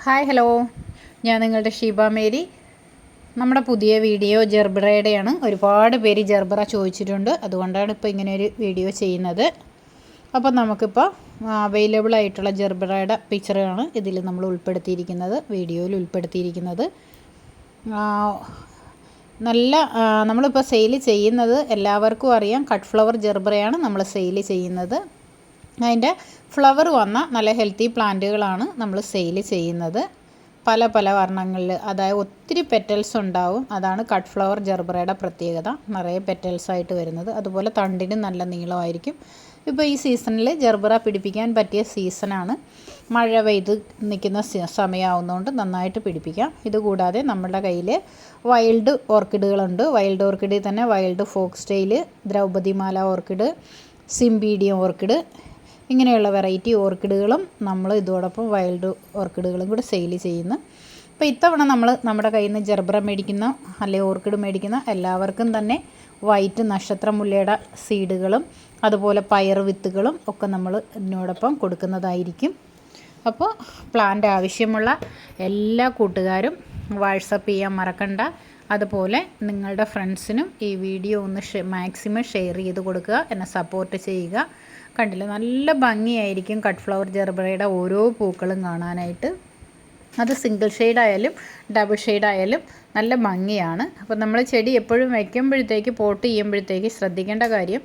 Hi hello, ഞാൻ നിങ്ങളുടെ Sheeba Mary. നമ്മുടെ പുതിയ വീഡിയോ ജെർബറയുടെയാണ്. ഒരുപാട് പേര് ജെർബറ ചോദിച്ചിട്ടുണ്ട്, അതുകൊണ്ടാണ് ഇപ്പോൾ ഇങ്ങനെ ഒരു വീഡിയോ ചെയ്യുന്നത്. അപ്പോൾ നമുക്കിപ്പോൾ അവൈലബിൾ ആയിട്ടുള്ള ജെർബറയുടെ പിക്ചറാണ് ഇതിൽ നമ്മൾ ഉൾപ്പെടുത്തിയിരിക്കുന്നത്, വീഡിയോയിൽ ഉൾപ്പെടുത്തിയിരിക്കുന്നത്. നമ്മളിപ്പോൾ സെയിൽ ചെയ്യുന്നത് എല്ലാവർക്കും അറിയാം, കട്ട് ഫ്ലവർ ജെർബറയാണ് നമ്മൾ സെയിൽ ചെയ്യുന്നത്. അതിൻ്റെ ഫ്ലവർ വന്ന നല്ല ഹെൽത്തി പ്ലാന്റുകളാണ് നമ്മൾ സെയിൽ ചെയ്യുന്നത്. പല പല വർണ്ണങ്ങളിൽ, അതായത് ഒത്തിരി പെറ്റൽസ് ഉണ്ടാവും. അതാണ് കട്ട് ഫ്ലവർ ജെർബറയുടെ പ്രത്യേകത, നിറയെ പെറ്റൽസ് ആയിട്ട് വരുന്നത്. അതുപോലെ തണ്ടിന് നല്ല നീളമായിരിക്കും. ഇപ്പോൾ ഈ സീസണിൽ ജെർബറ പിടിപ്പിക്കാൻ പറ്റിയ സീസണാണ്. മഴ പെയ്ത് നിൽക്കുന്ന സമയമാവുന്നതുകൊണ്ട് നന്നായിട്ട് പിടിപ്പിക്കാം. ഇതുകൂടാതെ നമ്മുടെ കയ്യിൽ വൈൽഡ് ഓർക്കിഡുകളുണ്ട്. വൈൽഡ് ഓർക്കിഡിൽ തന്നെ വൈൽഡ് ഫോക്സ് ടെയിൽ, ദ്രൗപതിമാല ഓർക്കിഡ്, സിംബീഡിയം ഓർക്കിഡ്, ഇങ്ങനെയുള്ള വെറൈറ്റി ഓർക്കിഡുകളും നമ്മൾ ഇതോടൊപ്പം വൈൽഡ് ഓർക്കിഡുകളും കൂടെ സെയിൽ ചെയ്യുന്നു. അപ്പോൾ ഇത്തവണ നമ്മൾ നമ്മുടെ കയ്യിൽ നിന്ന് ജെർബറ മേടിക്കുന്ന അല്ലെങ്കിൽ ഓർക്കിഡ് മേടിക്കുന്ന എല്ലാവർക്കും തന്നെ വൈറ്റ് നക്ഷത്രമുല്ലയുടെ സീഡുകളും അതുപോലെ പയർ വിത്തുകളും ഒക്കെ നമ്മൾ ഇതിനോടൊപ്പം കൊടുക്കുന്നതായിരിക്കും. അപ്പോൾ പ്ലാന്റ് ആവശ്യമുള്ള എല്ലാ കൂട്ടുകാരും വാട്സപ്പ് ചെയ്യാൻ മറക്കണ്ട. അതുപോലെ നിങ്ങളുടെ ഫ്രണ്ട്സിനും ഈ വീഡിയോ ഒന്ന് മാക്സിമം ഷെയർ ചെയ്ത് കൊടുക്കുക, എന്നെ സപ്പോർട്ട് ചെയ്യുക. കണ്ടില്ല, നല്ല ഭംഗിയായിരിക്കും കട്ട് ഫ്ലവർ ജെർബറയുടെ ഓരോ പൂക്കളും കാണാനായിട്ട്. അത് സിംഗിൾ ഷെയ്ഡായാലും ഡബിൾ ഷെയ്ഡായാലും നല്ല ഭംഗിയാണ്. അപ്പോൾ നമ്മൾ ചെടി എപ്പോഴും വയ്ക്കുമ്പോഴത്തേക്ക്, പോട്ട് ചെയ്യുമ്പോഴത്തേക്ക് ശ്രദ്ധിക്കേണ്ട കാര്യം,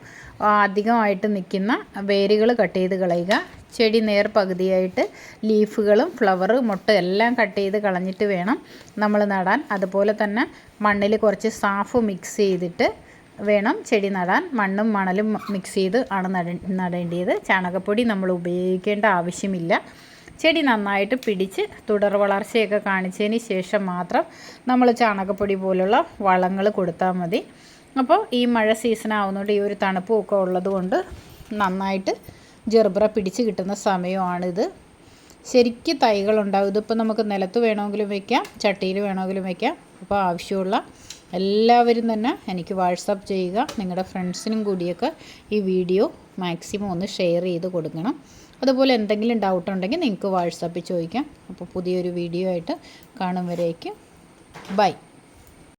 അധികമായിട്ട് നിൽക്കുന്ന വേരുകൾ കട്ട് ചെയ്ത് കളയുക. ചെടി നേർ പകുതിയായിട്ട് ലീഫുകളും ഫ്ലവർ മൊട്ട് എല്ലാം കട്ട് ചെയ്ത് കളഞ്ഞിട്ട് വേണം നമ്മൾ നടാൻ. അതുപോലെ തന്നെ മണ്ണിൽ കുറച്ച് സാഫ് മിക്സ് ചെയ്തിട്ട് വേണം ചെടി നടാൻ. മണ്ണും മണലും മിക്സ് ചെയ്ത് ആണ് നടേണ്ടത്. ചാണകപ്പൊടി നമ്മൾ ഉപയോഗിക്കേണ്ട ആവശ്യമില്ല. ചെടി നന്നായിട്ട് പിടിച്ച് തുടർ വളർച്ചയൊക്കെ കാണിച്ചതിന് ശേഷം മാത്രം നമ്മൾ ചാണകപ്പൊടി പോലുള്ള വളങ്ങൾ കൊടുത്താൽ മതി. അപ്പോൾ ഈ മഴ സീസൺ ആവുന്നതുകൊണ്ട്, ഈ ഒരു തണുപ്പും ഒക്കെ ഉള്ളത് കൊണ്ട് നന്നായിട്ട് ജെർബറ പിടിച്ച് കിട്ടുന്ന സമയമാണിത്. ശരിക്കും തൈകളുണ്ടാവും. ഇതിപ്പോൾ നമുക്ക് നിലത്ത് വേണമെങ്കിലും വയ്ക്കാം, ചട്ടിയിൽ വേണമെങ്കിലും വയ്ക്കാം. അപ്പോൾ ആവശ്യമുള്ള എല്ലാവരും തന്നെ എനിക്ക് വാട്സപ്പ് ചെയ്യുക. നിങ്ങളുടെ ഫ്രണ്ട്സിനും കൂടിയൊക്കെ ഈ വീഡിയോ മാക്സിമം ഒന്ന് ഷെയർ ചെയ്ത് കൊടുക്കണം. അതുപോലെ എന്തെങ്കിലും ഡൗട്ട് ഉണ്ടെങ്കിൽ നിങ്ങൾക്ക് വാട്സപ്പിൽ ചോദിക്കാം. അപ്പോൾ പുതിയൊരു വീഡിയോ ആയിട്ട് കാണും വരേക്കും ബൈ.